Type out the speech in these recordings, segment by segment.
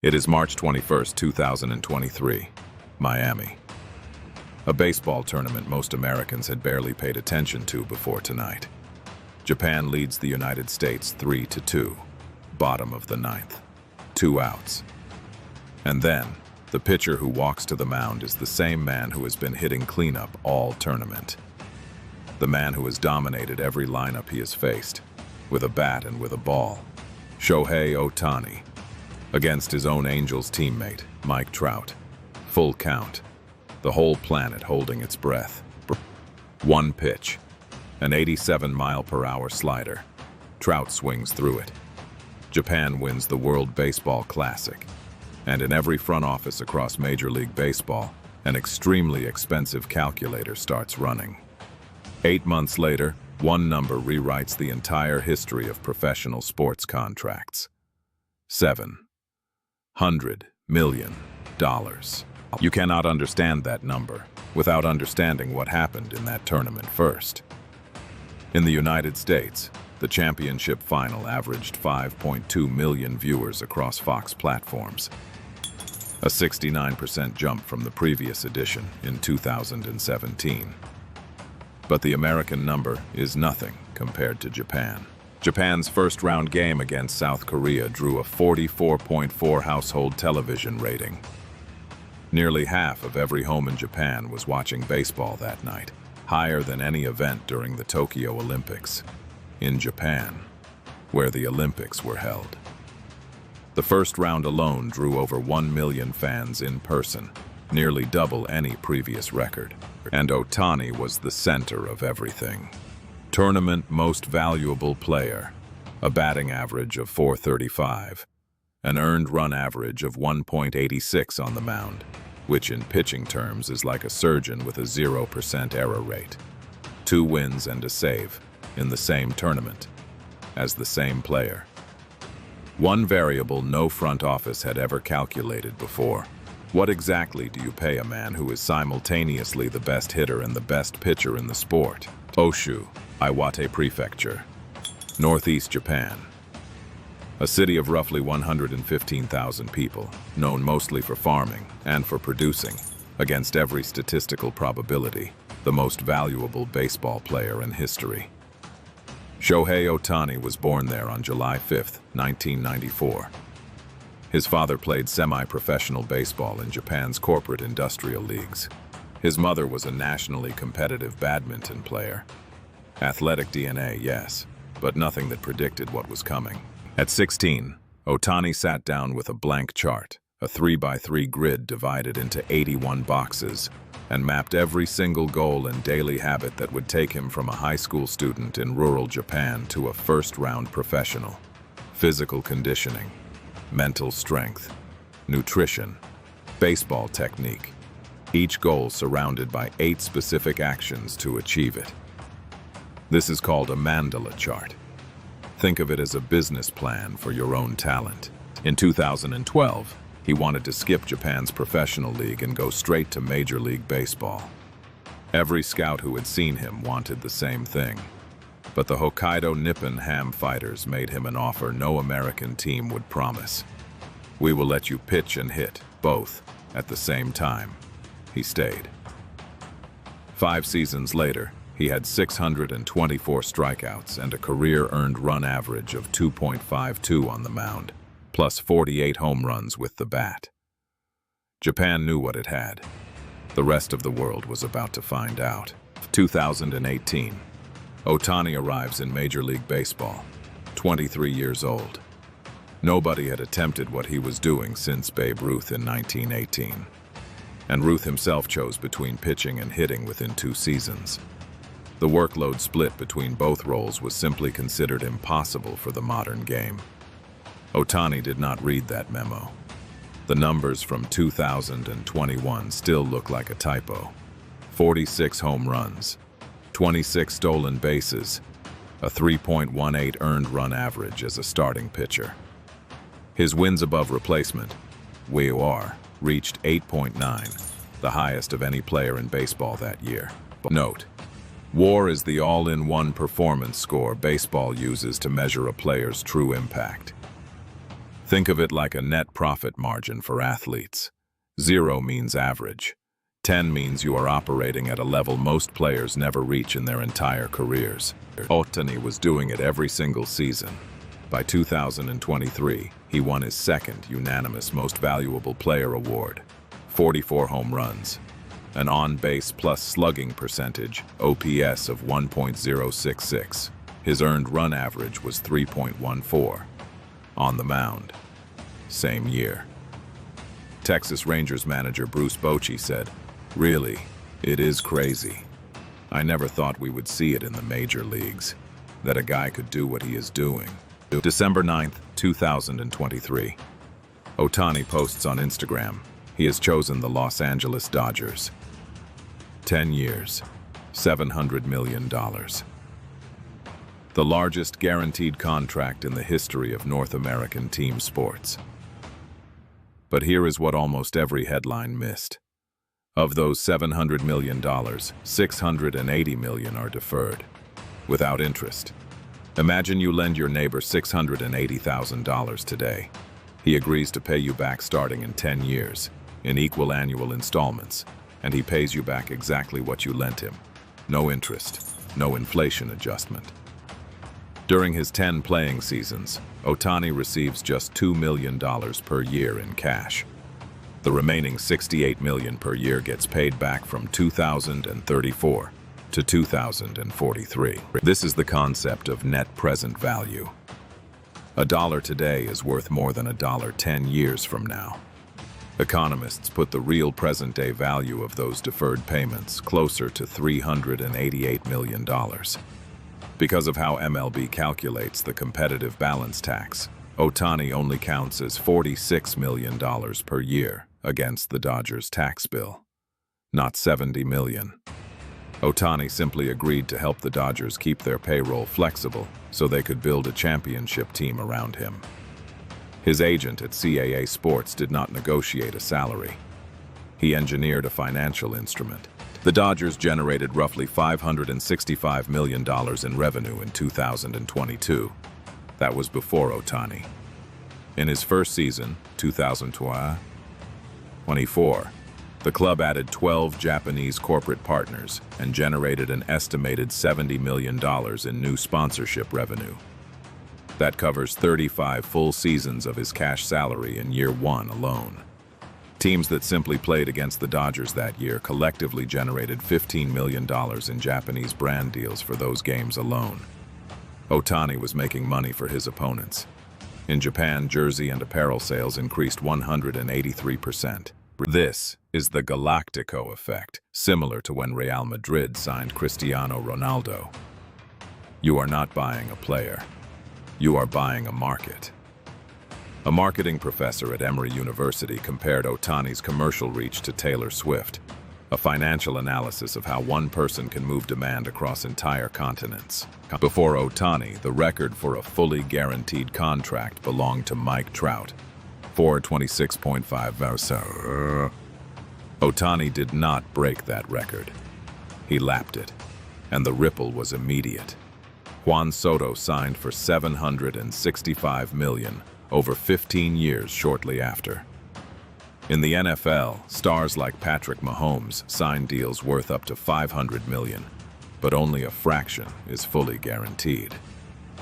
It is March 21st, 2023, Miami. A baseball tournament most Americans had barely paid attention to before tonight. Japan leads the United States 3-2, bottom of the ninth, 2 outs. And then, the pitcher who walks to the mound is the same man who has been hitting cleanup all tournament. The man who has dominated every lineup he has faced, with a bat and with a ball. Shohei Ohtani, against his own Angels teammate, Mike Trout. Full count. The whole planet holding its breath. One pitch. An 87-mile-per-hour slider. Trout swings through it. Japan wins the World Baseball Classic. And in every front office across Major League Baseball, an extremely expensive calculator starts running. 8 months later, one number rewrites the entire history of professional sports contracts. $700 million. You cannot understand that number without understanding what happened in that tournament first. In the United States, the championship final averaged 5.2 million viewers across Fox platforms, a 69% jump from the previous edition in 2017. But the American number is nothing compared to Japan. Japan's first-round game against South Korea drew a 44.4 household television rating. Nearly half of every home in Japan was watching baseball that night, higher than any event during the Tokyo Olympics, in Japan, where the Olympics were held. The first round alone drew over 1 million fans in person, nearly double any previous record. And Ohtani was the center of everything. Tournament most valuable player, a batting average of .435, an earned run average of 1.86 on the mound, which in pitching terms is like a surgeon with a 0% error rate. 2 wins and a save in the same tournament as the same player. One variable no front office had ever calculated before. What exactly do you pay a man who is simultaneously the best hitter and the best pitcher in the sport? Oshu, Iwate Prefecture, Northeast Japan. A city of roughly 115,000 people, known mostly for farming and for producing, against every statistical probability, the most valuable baseball player in history. Shohei Ohtani was born there on July 5, 1994. His father played semi-professional baseball in Japan's corporate industrial leagues. His mother was a nationally competitive badminton player. Athletic DNA, yes, but nothing that predicted what was coming. At 16, Ohtani sat down with a blank chart, a 3x3 grid divided into 81 boxes, and mapped every single goal and daily habit that would take him from a high school student in rural Japan to a first-round professional. Physical conditioning, mental strength, nutrition, baseball technique, each goal surrounded by 8 specific actions to achieve it. This is called a mandala chart. Think of it as a business plan for your own talent. In 2012, he wanted to skip Japan's professional league and go straight to Major League Baseball. Every scout who had seen him wanted the same thing. But the Hokkaido Nippon Ham Fighters made him an offer no American team would promise. We will let you pitch and hit, both, at the same time. He stayed. 5 seasons later, he had 624 strikeouts and a career earned run average of 2.52 on the mound, plus 48 home runs with the bat. Japan knew what it had. The rest of the world was about to find out. 2018. Ohtani arrives in Major League Baseball, 23 years old. Nobody had attempted what he was doing since Babe Ruth in 1918. And Ruth himself chose between pitching and hitting within 2 seasons. The workload split between both roles was simply considered impossible for the modern game. Ohtani did not read that memo. The numbers from 2021 still look like a typo. 46 home runs, 26 stolen bases, a 3.18 earned run average as a starting pitcher. His wins above replacement, WAR, reached 8.9, the highest of any player in baseball that year. Note: WAR is the all-in-one performance score baseball uses to measure a player's true impact. Think of it like a net profit margin for athletes. 0 means average. 10 means you are operating at a level most players never reach in their entire careers. Ohtani was doing it every single season. By 2023, he won his second unanimous Most Valuable Player award, 44 home runs, an on-base plus slugging percentage, OPS of 1.066. His earned run average was 3.14. On the mound, same year. Texas Rangers manager Bruce Bochy said, "Really, it is crazy. I never thought we would see it in the major leagues, that a guy could do what he is doing." December 9th, 2023. Ohtani posts on Instagram. He has chosen the Los Angeles Dodgers. 10 years, $700 million. The largest guaranteed contract in the history of North American team sports. But here is what almost every headline missed. Of those $700 million, $680 million are deferred, without interest. Imagine you lend your neighbor $680,000 today. He agrees to pay you back starting in 10 years, in equal annual installments, and he pays you back exactly what you lent him. No interest, no inflation adjustment. During his 10 playing seasons, Ohtani receives just $2 million per year in cash. The remaining $68 million per year gets paid back from 2034 to 2043. This is the concept of net present value. A dollar today is worth more than a dollar 10 years from now. Economists put the real present-day value of those deferred payments closer to $388 million. Because of how MLB calculates the competitive balance tax, Ohtani only counts as $46 million per year against the Dodgers' tax bill, not $70 million. Ohtani simply agreed to help the Dodgers keep their payroll flexible so they could build a championship team around him. His agent at CAA Sports did not negotiate a salary. He engineered a financial instrument. The Dodgers generated roughly $565 million in revenue in 2022. That was before Ohtani. In his first season, 2024, the club added 12 Japanese corporate partners and generated an estimated $70 million in new sponsorship revenue. That covers 35 full seasons of his cash salary in year 1 alone. Teams that simply played against the Dodgers that year collectively generated $15 million in Japanese brand deals for those games alone. Ohtani was making money for his opponents. In Japan, jersey and apparel sales increased 183%. This is the Galactico effect, similar to when Real Madrid signed Cristiano Ronaldo. You are not buying a player. You are buying a market. A marketing professor at Emory University compared Ohtani's commercial reach to Taylor Swift, a financial analysis of how one person can move demand across entire continents. Before Ohtani, the record for a fully guaranteed contract belonged to Mike Trout, for $26.5. Ohtani did not break that record. He lapped it, and the ripple was immediate. Juan Soto signed for $765 million over 15 years shortly after. In the NFL, stars like Patrick Mahomes sign deals worth up to $500 million, but only a fraction is fully guaranteed.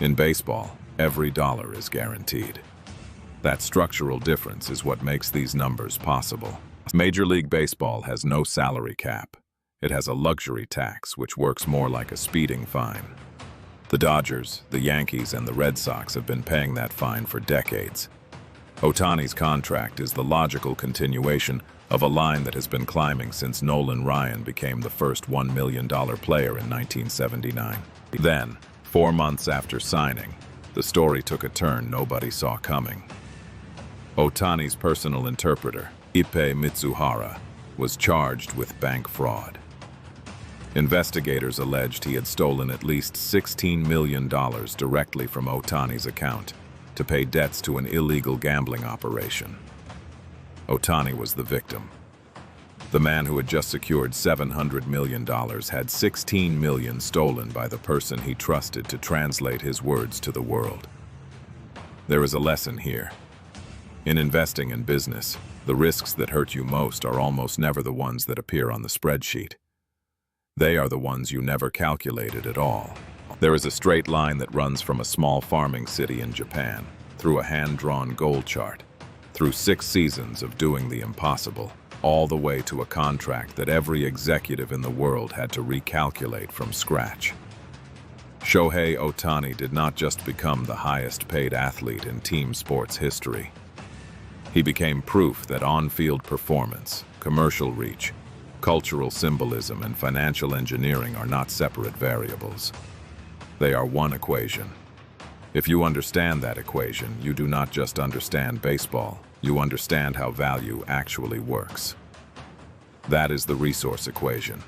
In baseball, every dollar is guaranteed. That structural difference is what makes these numbers possible. Major League Baseball has no salary cap. It has a luxury tax, which works more like a speeding fine. The Dodgers, the Yankees, and the Red Sox have been paying that fine for decades. Ohtani's contract is the logical continuation of a line that has been climbing since Nolan Ryan became the first $1 million player in 1979. Then, 4 months after signing, the story took a turn nobody saw coming. Ohtani's personal interpreter, Ippei Mitsuhara, was charged with bank fraud. Investigators alleged he had stolen at least $16 million directly from Ohtani's account to pay debts to an illegal gambling operation. Ohtani was the victim. The man who had just secured $700 million had $16 million stolen by the person he trusted to translate his words to the world. There is a lesson here. In investing in business, the risks that hurt you most are almost never the ones that appear on the spreadsheet. They are the ones you never calculated at all. There is a straight line that runs from a small farming city in Japan, through a hand-drawn goal chart, through 6 seasons of doing the impossible, all the way to a contract that every executive in the world had to recalculate from scratch. Shohei Ohtani did not just become the highest-paid athlete in team sports history. He became proof that on-field performance, commercial reach, cultural symbolism, and financial engineering are not separate variables. They are one equation. If you understand that equation, you do not just understand baseball, you understand how value actually works. That is the resource equation.